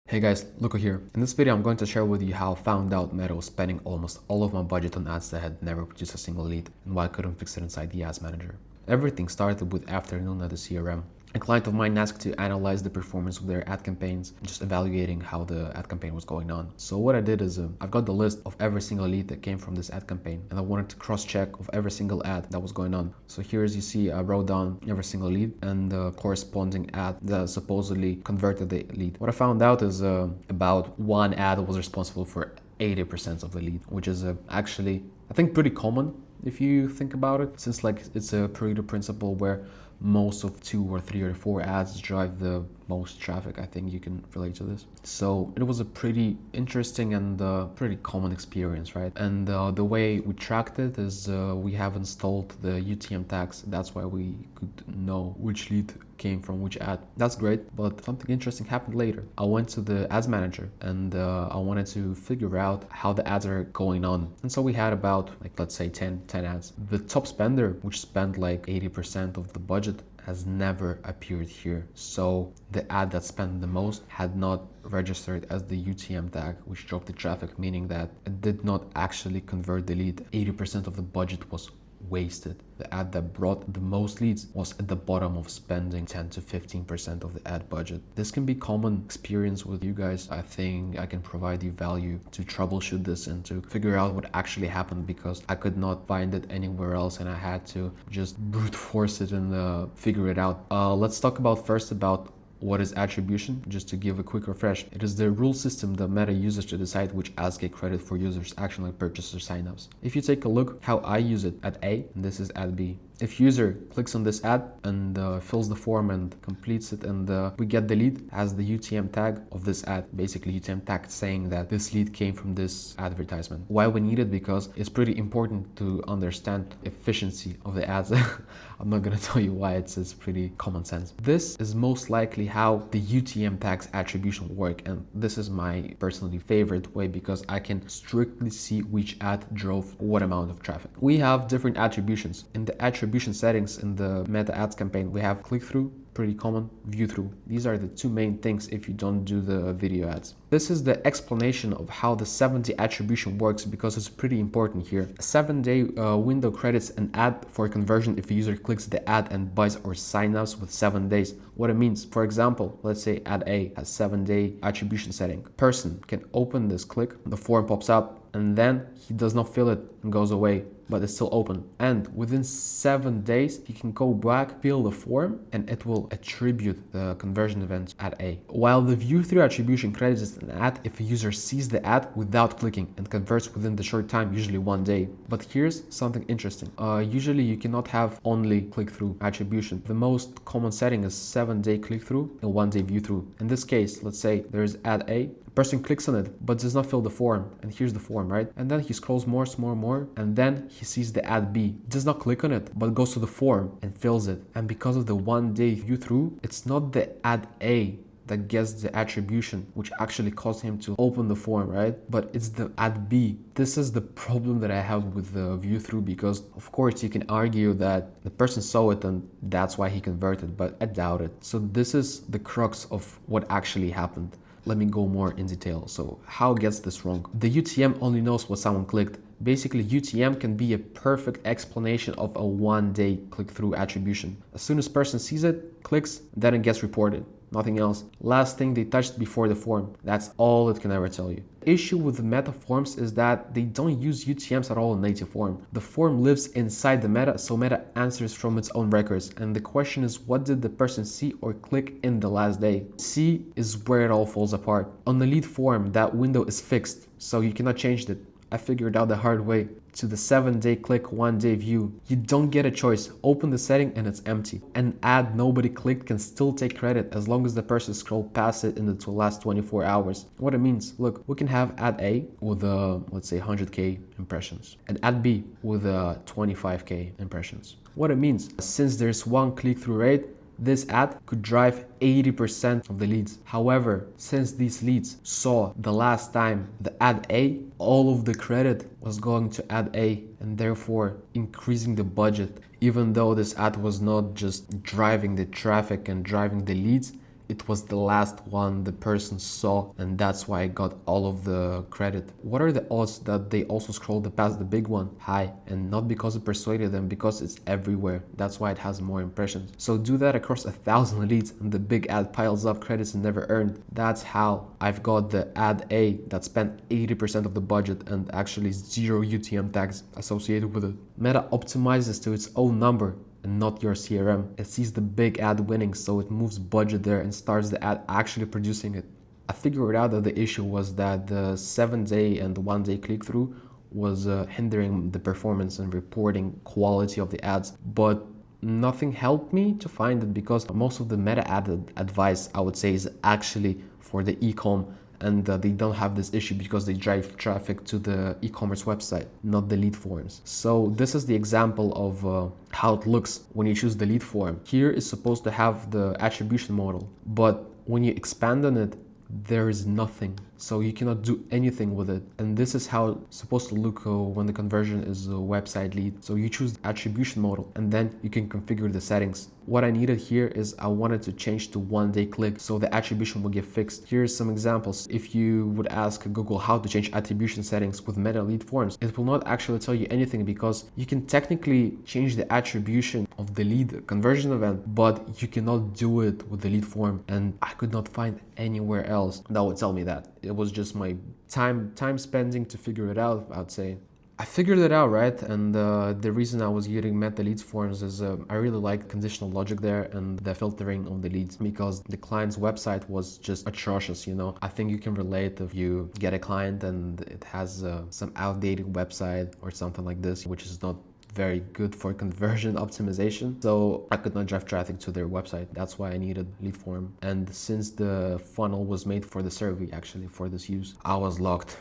Hey guys, Luca here. In this video I'm going to share with you how I found out Meta was spending almost all of my budget on ads that had never produced a single lead and why I couldn't fix it inside the ads manager. Everything started with Afternoon at the CRM. A client of mine asked to analyze the performance of their ad campaigns, just evaluating how the ad campaign was going on. So what I did is I've got the list of every single lead that came from this ad campaign, and I wanted to cross-check of every single ad that was going on. So here, as you see, I wrote down every single lead and the corresponding ad that supposedly converted the lead. What I found out is about one ad was responsible for 80% of the lead, which is actually, I think, pretty common if you think about it, since it's a Pareto principle where most of 2 or 3 or 4 ads drive the most traffic. I think you can relate to this. So it was a pretty interesting and pretty common experience, right? And the way we tracked it is we have installed the UTM tags. That's why we could know which lead came from which ad. That's great, but something interesting happened later. I went to the ads manager and I wanted to figure out how the ads are going on. And so we had about, let's say 10 ads. The top spender, which spent like 80% of the budget, has never appeared here. So the ad that spent the most had not registered as the UTM tag, which dropped the traffic, meaning that it did not actually convert the lead. 80% of the budget was wasted. The ad that brought the most leads was at the bottom of spending 10 to 15% of the ad budget. This can be common experience with you guys. I think I can provide you value to troubleshoot this and to figure out what actually happened, because I could not find it anywhere else and I had to just brute force it and figure it out. Let's talk first about what is attribution, just to give a quick refresh. It is the rule system that Meta uses to decide which ads get credit for users' action like purchase or signups. If you take a look how I use it at A, and this is at B. If user clicks on this ad and fills the form and completes it, and we get the lead as the UTM tag of this ad, basically UTM tag saying that this lead came from this advertisement. Why we need it? Because it's pretty important to understand efficiency of the ads. I'm not gonna tell you why, it's pretty common sense. This is most likely how the UTM tags attribution work, and this is my personally favorite way because I can strictly see which ad drove what amount of traffic. We have different attributions. In the attribution settings in the Meta ads campaign, we have click-through, pretty common, view-through. These are the two main things if you don't do the video ads. This is the explanation of how the 7-day attribution works, because it's pretty important here. A 7-day window credits an ad for conversion if a user clicks the ad and buys or signups with 7 days. What it means, for example, let's say ad A has 7-day attribution setting. Person can open this click, the form pops up, and then he does not fill it and goes away, but it's still open. And within 7 days, he can go back, fill the form, and it will attribute the conversion event at A. While the view-through attribution credits an ad if a user sees the ad without clicking and converts within the short time, usually 1 day. But here's something interesting. Usually you cannot have only click-through attribution. The most common setting is 7-day click-through and 1-day view-through. In this case, let's say there's ad A, person clicks on it but does not fill the form, and here's the form, right? And then he scrolls more, and then he sees the ad B, does not click on it but goes to the form and fills it. And because of the 1-day view through, it's not the ad A that gets the attribution, which actually caused him to open the form, right? But it's the ad B. This is the problem that I have with the view through, because of course you can argue that the person saw it and that's why he converted, but I doubt it. So this is the crux of what actually happened. Let me go more in detail. So how gets this wrong? The UTM only knows what someone clicked. Basically, UTM can be a perfect explanation of a 1-day click-through attribution. As soon as person sees it, clicks, then it gets reported. Nothing else. Last thing they touched before the form. That's all it can ever tell you. The issue with the Meta forms is that they don't use UTMs at all in native form. The form lives inside the Meta, so Meta answers from its own records. And the question is, what did the person see or click in the last day? See is where it all falls apart. On the lead form, that window is fixed, so you cannot change it. I figured out the hard way. To the 7-day click, 1-day view, you don't get a choice. Open the setting and it's empty. An ad nobody clicked can still take credit as long as the person scrolled past it in the last 24 hours. What it means, look, we can have ad A with let's say 100k impressions, and ad B with 25k impressions. What it means, since there's one click-through rate, this ad could drive 80% of the leads. However, since these leads saw the last time the ad A, all of the credit was going to ad A, and therefore increasing the budget. Even though this ad was not just driving the traffic and driving the leads, it was the last one the person saw, and that's why I got all of the credit. What are the odds that they also scrolled past the big one? High, and not because it persuaded them, because it's everywhere. That's why it has more impressions. So do that across 1,000 leads and the big ad piles up credits and never earned. That's how I've got the ad A that spent 80% of the budget and actually 0 UTM tags associated with it. Meta optimizes to its own number and not your CRM. It sees the big ad winning, so it moves budget there and starts the ad actually producing it. I figured out that the issue was that the 7-day and 1-day click-through was hindering the performance and reporting quality of the ads, but nothing helped me to find it because most of the meta ad advice, I would say, is actually for the e-com, and they don't have this issue because they drive traffic to the e-commerce website, not the lead forms. So this is the example of how it looks when you choose the lead form. Here is supposed to have the attribution model, but when you expand on it, there is nothing, so you cannot do anything with it. And this is how it's supposed to look when the conversion is a website lead. So you choose the attribution model and then you can configure the settings. What I needed here is I wanted to change to 1-day click, so the attribution will get fixed. Here's some examples. If you would ask Google how to change attribution settings with meta lead forms, it will not actually tell you anything, because you can technically change the attribution of the lead conversion event, but you cannot do it with the lead form, and I could not find anywhere else that would tell me that. It was just my time spending to figure it out, I'd say. I figured it out, right? And the reason I was using meta leads forms is I really like conditional logic there and the filtering of the leads, because the client's website was just atrocious, you know. I think you can relate if you get a client and it has some outdated website or something like this, which is not very good for conversion optimization. So I could not drive traffic to their website. That's why I needed lead form. And since the funnel was made for the survey, actually for this use, I was locked.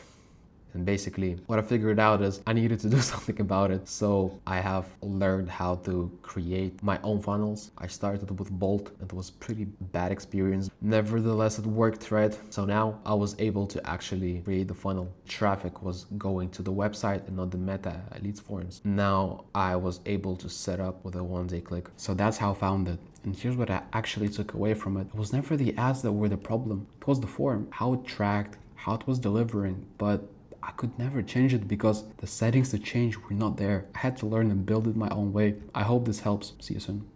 And basically what I figured out is I needed to do something about it. So I have learned how to create my own funnels. I started with Bolt. It was pretty bad experience. Nevertheless, it worked, right? So now I was able to actually create the funnel. Traffic was going to the website and not the meta leads forms. Now I was able to set up with a 1-day click. So that's how I found it. And here's what I actually took away from it. It was never the ads that were the problem. It was the form, how it tracked, how it was delivering. But I could never change it because the settings to change were not there. I had to learn and build it my own way. I hope this helps. See you soon.